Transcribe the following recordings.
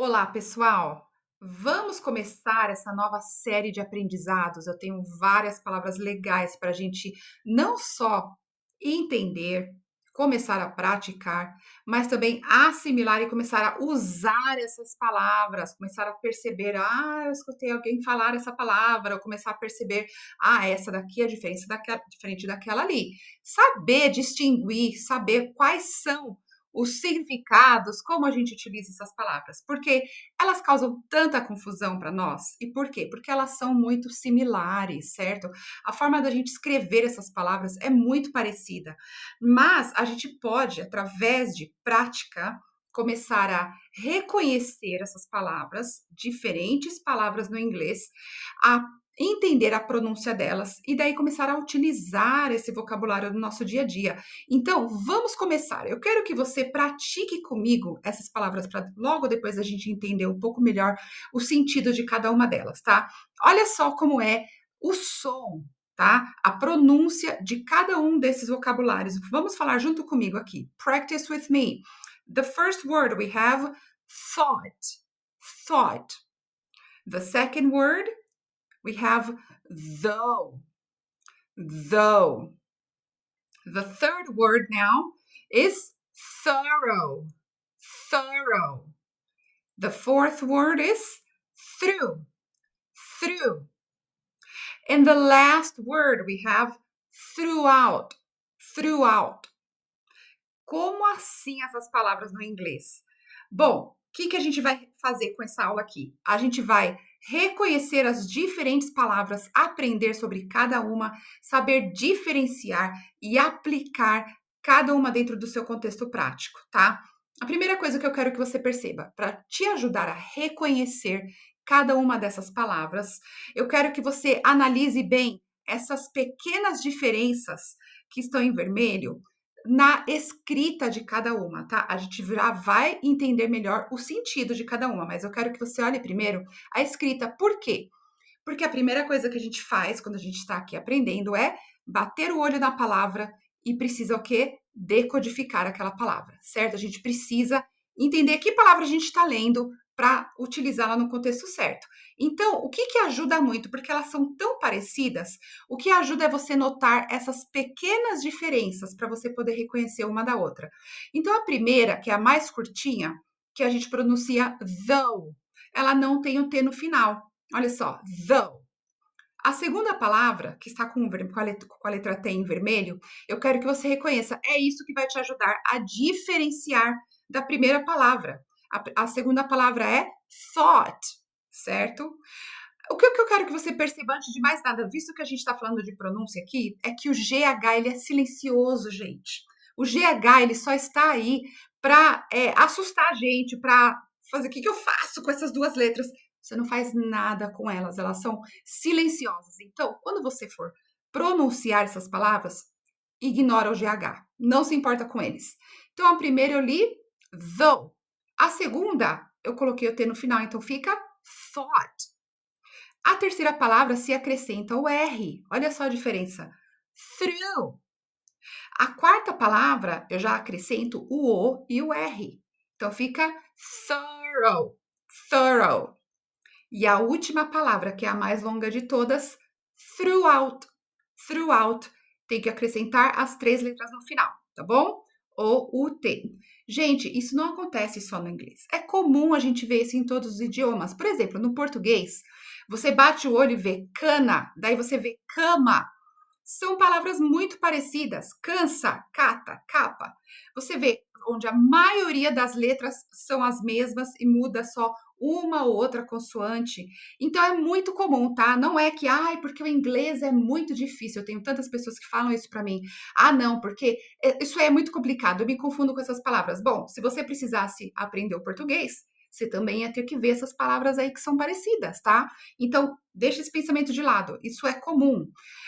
Olá, pessoal! Vamos começar essa nova série de aprendizados. Eu tenho várias palavras legais para a gente não só entender, começar a praticar, mas também assimilar e começar a usar essas palavras, começar a perceber, eu escutei alguém falar essa palavra, ou começar a perceber, essa daqui é a diferença daquela, diferente daquela ali. Saber distinguir, saber quais são os significados, como a gente utiliza essas palavras, porque elas causam tanta confusão para nós. E por quê? Porque elas são muito similares, certo? A forma da gente escrever essas palavras é muito parecida, mas a gente pode, através de prática, começar a reconhecer essas palavras, diferentes palavras no inglês, a entender a pronúncia delas e daí começar a utilizar esse vocabulário no nosso dia a dia. Então, vamos começar. Eu quero que você pratique comigo essas palavras para logo depois a gente entender um pouco melhor o sentido de cada uma delas, tá? Olha só como é o som, tá? A pronúncia de cada um desses vocabulários. Vamos falar junto comigo aqui. Practice with me. The first word we have thought. Thought. The second word we have though. Though. The third word now is thorough. Thorough. The fourth word is through. Through. And the last word we have throughout. Throughout. Como assim essas palavras no inglês? Bom, o que a gente vai fazer com essa aula aqui? A gente vai reconhecer as diferentes palavras, aprender sobre cada uma, saber diferenciar e aplicar cada uma dentro do seu contexto prático, tá? A primeira coisa que eu quero que você perceba, para te ajudar a reconhecer cada uma dessas palavras, eu quero que você analise bem essas pequenas diferenças que estão em vermelho na escrita de cada uma, tá? A gente já vai entender melhor o sentido de cada uma, mas eu quero que você olhe primeiro a escrita. Por quê? Porque a primeira coisa que a gente faz quando a gente está aqui aprendendo é bater o olho na palavra e precisa o quê? Decodificar aquela palavra, certo? A gente precisa entender que palavra a gente está lendo para utilizá-la no contexto certo. Então, o que ajuda muito? Porque elas são tão parecidas, o que ajuda é você notar essas pequenas diferenças para você poder reconhecer uma da outra. Então, a primeira, que é a mais curtinha, que a gente pronuncia though, ela não tem o T no final. Olha só, though. A segunda palavra, que está com a letra T em vermelho, eu quero que você reconheça. É isso que vai te ajudar a diferenciar da primeira palavra. A segunda palavra é thought, certo? O que eu quero que você perceba antes de mais nada, visto que a gente está falando de pronúncia aqui, é que o GH ele é silencioso, gente. O GH ele só está aí para assustar a gente, para fazer o que eu faço com essas duas letras. Você não faz nada com elas, elas são silenciosas. Então, quando você for pronunciar essas palavras, ignora o GH, não se importa com eles. Então, a primeira eu li though. A segunda, eu coloquei o T no final, então fica thought. A terceira palavra se acrescenta o R. Olha só a diferença. Through. A quarta palavra, eu já acrescento o O e o R. Então fica thorough. Thorough. E a última palavra, que é a mais longa de todas, throughout. Throughout. Tem que acrescentar as três letras no final, tá bom? O T. Gente, isso não acontece só no inglês. É comum a gente ver isso em todos os idiomas. Por exemplo, no português, você bate o olho e vê cana, daí você vê cama. São palavras muito parecidas. Cansa, cata, capa. Você vê onde a maioria das letras são as mesmas e muda só uma ou outra consoante. Então é muito comum, tá? Não é que, porque o inglês é muito difícil. Eu tenho tantas pessoas que falam isso para mim. Não, porque isso é muito complicado. Eu me confundo com essas palavras. Bom, se você precisasse aprender o português, você também ia ter que ver essas palavras aí que são parecidas, tá? Então, deixa esse pensamento de lado. Isso é comum.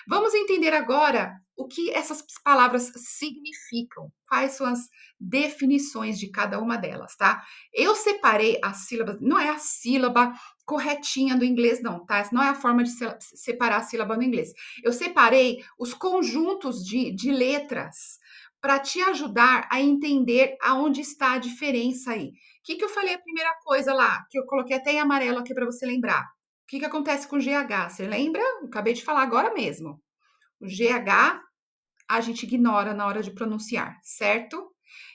Vamos entender agora o que essas palavras significam, quais são as definições de cada uma delas, tá? Eu separei as sílabas, não é a sílaba corretinha do inglês, não, tá? Essa não é a forma de separar a sílaba no inglês. Eu separei os conjuntos de letras para te ajudar a entender aonde está a diferença aí. Que eu falei a primeira coisa lá, que eu coloquei até em amarelo aqui para você lembrar? O que acontece com o GH? Você lembra? Eu acabei de falar agora mesmo. O GH a gente ignora na hora de pronunciar, certo?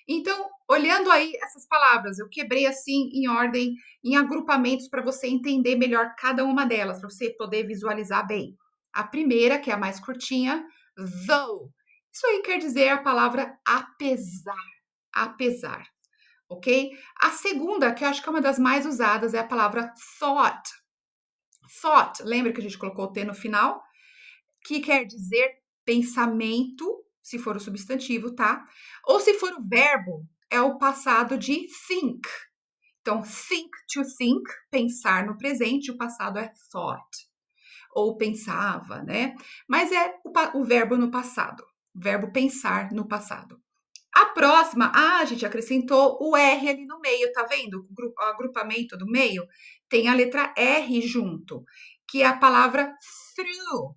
Então, olhando aí essas palavras, eu quebrei assim em ordem, em agrupamentos para você entender melhor cada uma delas, para você poder visualizar bem. A primeira, que é a mais curtinha, though. Isso aí quer dizer a palavra apesar, apesar, ok? A segunda, que eu acho que é uma das mais usadas, é a palavra thought. Thought, lembra que a gente colocou o T no final? Que quer dizer pensamento, se for o substantivo, tá? Ou se for o verbo, é o passado de think. Então, think to think, pensar no presente, o passado é thought. Ou pensava, né? Mas é o verbo no passado. Verbo pensar no passado. A próxima, a gente acrescentou o R ali no meio, tá vendo? O agrupamento do meio tem a letra R junto, que é a palavra through.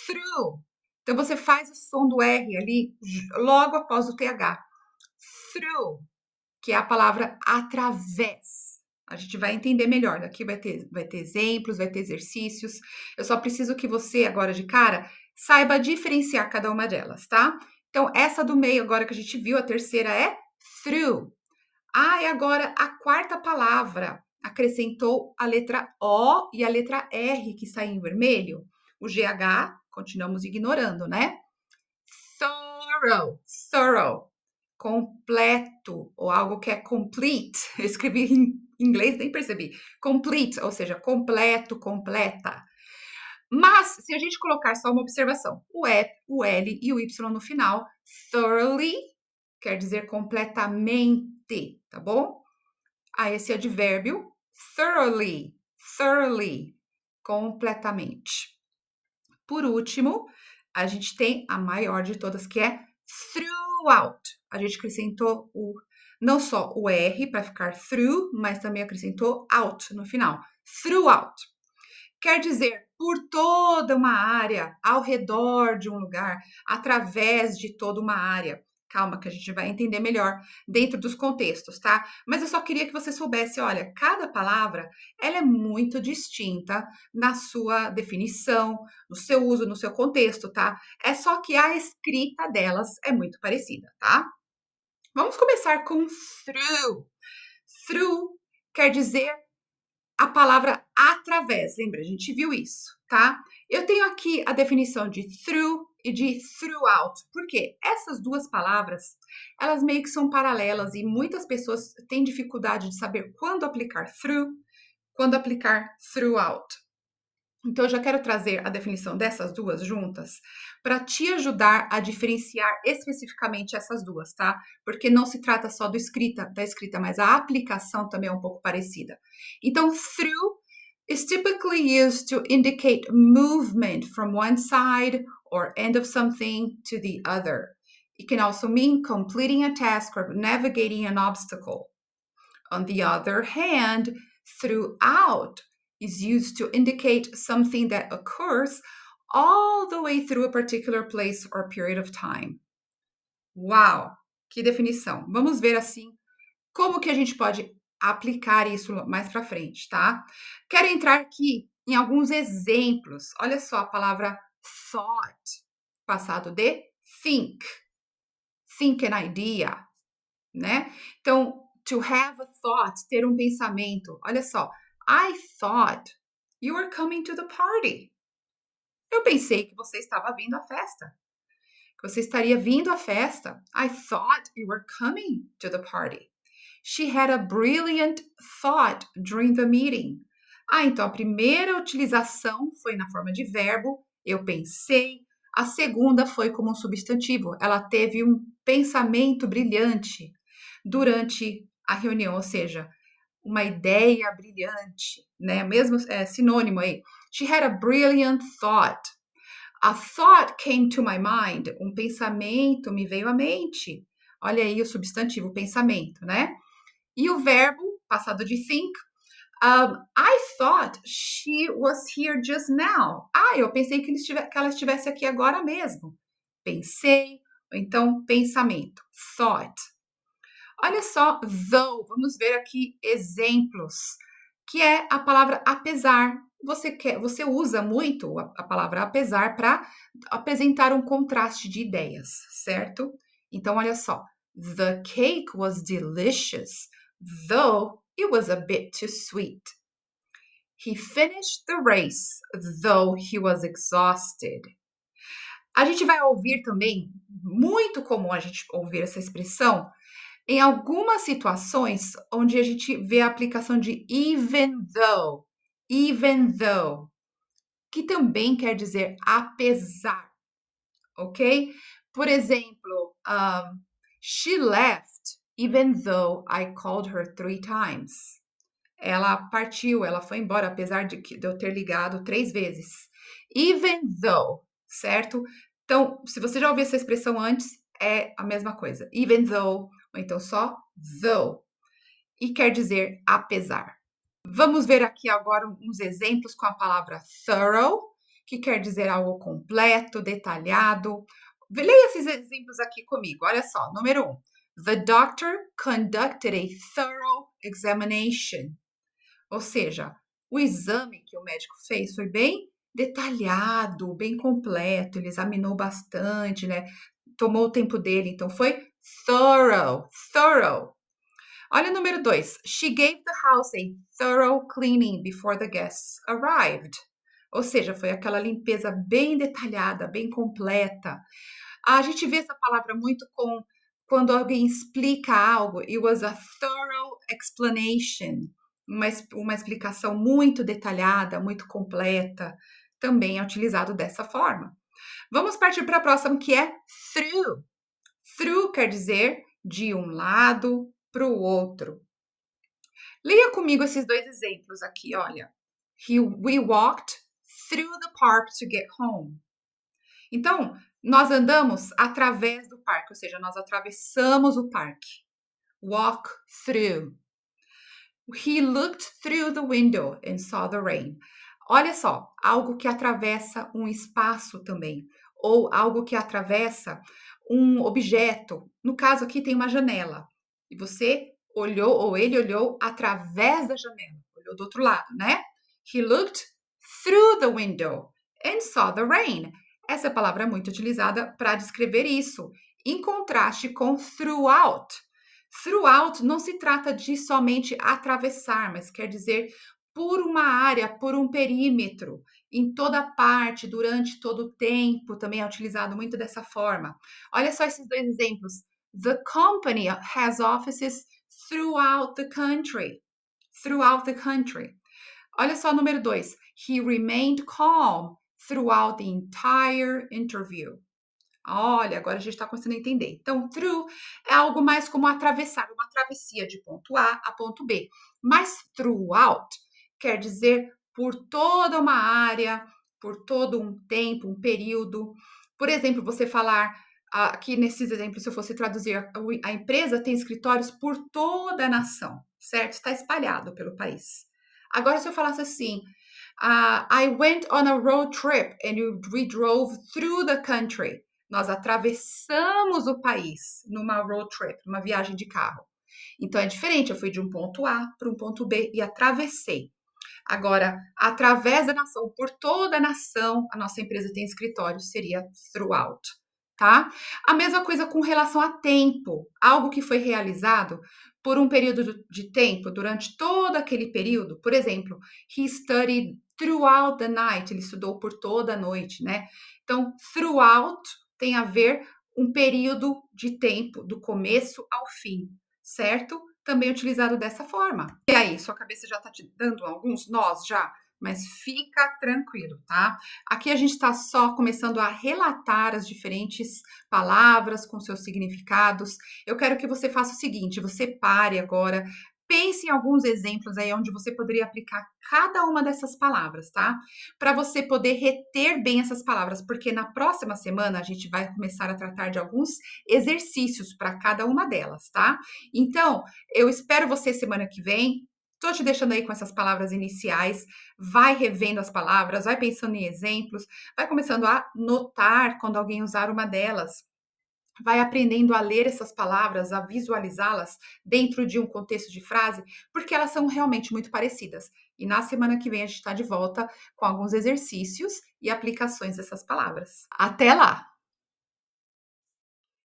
Through. Então você faz o som do R ali logo após o TH. Through, que é a palavra através. A gente vai entender melhor. Aqui vai ter exemplos, vai ter exercícios. Eu só preciso que você, agora de cara, saiba diferenciar cada uma delas, tá? Então, essa do meio, agora que a gente viu, a terceira é through. Ah, e agora a quarta palavra acrescentou a letra O e a letra R, que está em vermelho. O GH, continuamos ignorando, né? Thorough, thorough, completo, ou algo que é complete. Eu escrevi em inglês, nem percebi. Complete, ou seja, completo, completa. Mas, se a gente colocar só uma observação, o L e o Y no final, thoroughly quer dizer completamente, tá bom? Esse advérbio, thoroughly, thoroughly, completamente. Por último, a gente tem a maior de todas, que é throughout. A gente acrescentou não só o R para ficar through, mas também acrescentou out no final. Throughout. Quer dizer, por toda uma área, ao redor de um lugar, através de toda uma área. Calma, que a gente vai entender melhor dentro dos contextos, tá? Mas eu só queria que você soubesse, olha, cada palavra, ela é muito distinta na sua definição, no seu uso, no seu contexto, tá? É só que a escrita delas é muito parecida, tá? Vamos começar com through. Through quer dizer a palavra através. Lembra, a gente viu isso, tá? Eu tenho aqui a definição de through e de throughout. Por quê? Essas duas palavras, elas meio que são paralelas e muitas pessoas têm dificuldade de saber quando aplicar through, quando aplicar throughout. Então, eu já quero trazer a definição dessas duas juntas para te ajudar a diferenciar especificamente essas duas, tá? Porque não se trata só da escrita, mas a aplicação também é um pouco parecida. Então, through is typically used to indicate movement from one side or end of something to the other. It can also mean completing a task or navigating an obstacle. On the other hand, throughout is used to indicate something that occurs all the way through a particular place or period of time. Uau, que definição! Vamos ver assim como que a gente pode aplicar isso mais para frente, tá? Quero entrar aqui em alguns exemplos. Olha só a palavra thought, passado de think. Think an idea, né? Então, to have a thought, ter um pensamento. Olha só, I thought you were coming to the party. Eu pensei que você estava vindo à festa. Que você estaria vindo à festa. I thought you were coming to the party. She had a brilliant thought during the meeting. Então a primeira utilização foi na forma de verbo, eu pensei. A segunda foi como um substantivo. Ela teve um pensamento brilhante durante a reunião, ou seja, uma ideia brilhante, né? Mesmo sinônimo aí. She had a brilliant thought. A thought came to my mind. Um pensamento me veio à mente. Olha aí o substantivo, pensamento, né? E o verbo, passado de think. I thought she was here just now. Eu pensei que ela estivesse aqui agora mesmo. Pensei, ou então pensamento, thought. Olha só, though, vamos ver aqui exemplos, que é a palavra apesar. Você usa muito a palavra apesar para apresentar um contraste de ideias, certo? Então, olha só. The cake was delicious, though it was a bit too sweet. He finished the race, though he was exhausted. A gente vai ouvir também, muito comum a gente ouvir essa expressão, em algumas situações onde a gente vê a aplicação de even though, que também quer dizer apesar, ok? Por exemplo, she left even though I called her 3 times. Ela partiu, ela foi embora, apesar de eu ter ligado 3 vezes. Even though, certo? Então, se você já ouviu essa expressão antes, é a mesma coisa. Even though, ou então só though. E quer dizer apesar. Vamos ver aqui agora uns exemplos com a palavra thorough, que quer dizer algo completo, detalhado. Leia esses exemplos aqui comigo. Olha só, número 1. The doctor conducted a thorough examination. Ou seja, o exame que o médico fez foi bem detalhado, bem completo, ele examinou bastante, né? Tomou o tempo dele, então foi thorough. Olha o número 2. She gave the house a thorough cleaning before the guests arrived. Ou seja, foi aquela limpeza bem detalhada, bem completa. A gente vê essa palavra muito com quando alguém explica algo. It was a thorough explanation. Uma explicação muito detalhada, muito completa. Também é utilizado dessa forma. Vamos partir para a próxima, que é through. Through quer dizer de um lado para o outro. Leia comigo esses 2 exemplos aqui, olha. We walked through the park to get home. Então, nós andamos através do parque, ou seja, nós atravessamos o parque. Walk through. He looked through the window and saw the rain. Olha só, algo que atravessa um espaço também, ou algo que atravessa um objeto. No caso aqui tem uma janela. E você olhou, ou ele olhou através da janela, olhou do outro lado, né? He looked through the window and saw the rain. Essa palavra é muito utilizada para descrever isso, em contraste com throughout. Throughout não se trata de somente atravessar, mas quer dizer por uma área, por um perímetro, em toda parte, durante todo o tempo, também é utilizado muito dessa forma. Olha só esses 2 exemplos. The company has offices throughout the country. Throughout the country. Olha só o número 2. He remained calm throughout the entire interview. Olha, agora a gente está começando a entender. Então, through é algo mais como atravessar, uma travessia de ponto A a ponto B. Mas throughout quer dizer por toda uma área, por todo um tempo, um período. Por exemplo, você falar aqui nesses exemplos, se eu fosse traduzir, a empresa tem escritórios por toda a nação, certo? Está espalhado pelo país. Agora, se eu falasse assim, I went on a road trip and we drove through the country. Nós atravessamos o país numa road trip, numa viagem de carro. Então é diferente, eu fui de um ponto A para um ponto B e atravessei. Agora, através da nação, por toda a nação, a nossa empresa tem escritório, seria throughout, tá? A mesma coisa com relação a tempo, algo que foi realizado por um período de tempo, durante todo aquele período. Por exemplo, he studied throughout the night, ele estudou por toda a noite, né? Então, throughout tem a ver um período de tempo, do começo ao fim, certo? Também utilizado dessa forma. E aí, sua cabeça já está te dando alguns nós já? Mas fica tranquilo, tá? Aqui a gente está só começando a relatar as diferentes palavras com seus significados. Eu quero que você faça o seguinte: você pare agora, pense em alguns exemplos aí onde você poderia aplicar cada uma dessas palavras, tá? Para você poder reter bem essas palavras, porque na próxima semana a gente vai começar a tratar de alguns exercícios para cada uma delas, tá? Então, eu espero você semana que vem. Estou te deixando aí com essas palavras iniciais. Vai revendo as palavras, vai pensando em exemplos, vai começando a notar quando alguém usar uma delas. vai aprendendo a ler essas palavras, a visualizá-las dentro de um contexto de frase, porque elas são realmente muito parecidas. E na semana que vem a gente está de volta com alguns exercícios e aplicações dessas palavras. Até lá!